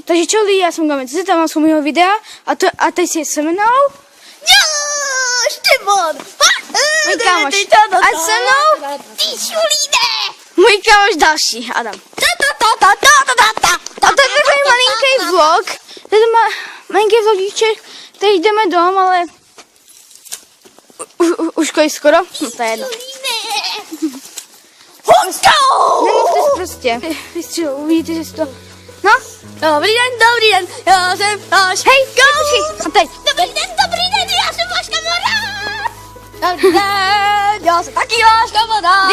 Takže čau lidi, já jsem Gamet, tam mám svého videa a teď si je se mnou. Štěpán! Můj kámoš. A se mnou? Ty šulíne! Můj kámoš další, Adam. A to je takový malinký vlog. To je malinký vlogíček, teď jdeme dom, ale už kolik skoro? No to je jedno. Nemluvte prostě. Vystřelu, uvidíte, že to... No? Dobrý den, já jsem váš Hej, a teď. Dobrý den, já jsem váš kamarád. Dobrý den, já jsem taky váš kamarád.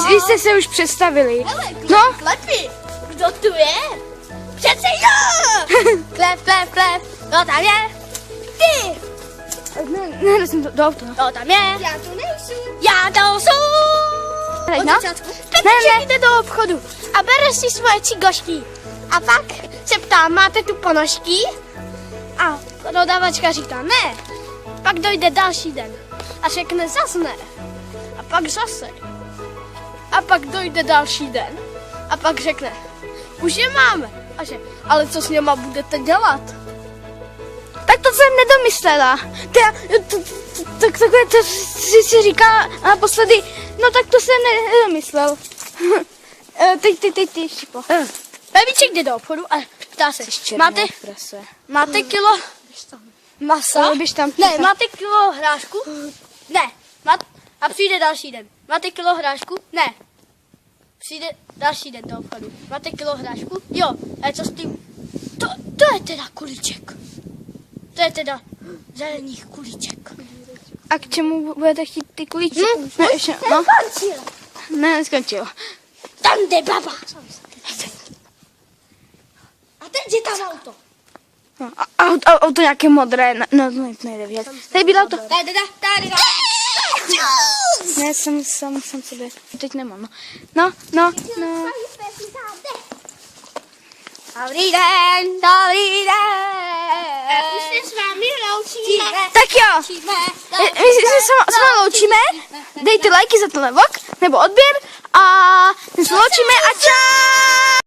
Vy jste se už představili. No? Klepy, kdo tu je? Přece já! Klep, kdo tam je? Ty! Ne, jsem do auta. Kdo tam je? Já tu nejsem. Já to jsou! No? Petře jde do obchodu a bere si svoje cigošky. A pak se ptá, máte tu ponožky? A prodavačka říká ne. Pak dojde další den a řekne zas ne. A pak zase. A pak dojde další den a pak řekne, už je máme. A že, ale co s něma budete dělat? Tak to jsem nedomyslela. Takhle to si říká naposledy. No tak to jsem nedomyslel. Teď Šipo. Bebiček jde do obchodu a ptá se, máte kilo masa? Běž tam. Ne, máte kilo hrášku? Ne. A přijde další den. Máte kilo hrášku? Ne. Přijde další den do obchodu. Máte kilo hrášku? Jo. A co s tím? To je teda kulíček. To je teda zelených kulíček. A k čemu budete chtít ty kulíčky? Ne, ještě, no. Ne, neskončil. Tam jde baba. A teď je tam auto. No, auto nějaké modré, no to nejde vidět. Tady bylo auto. Tady. Ne, jsem sobě. Teď nemám, no. Dobrý den. Už se s vámi loučíme. Tak jo. My se s vámi loučíme. Dejte lajky za tenhle vlog, nebo odběr a my se loučíme a čau.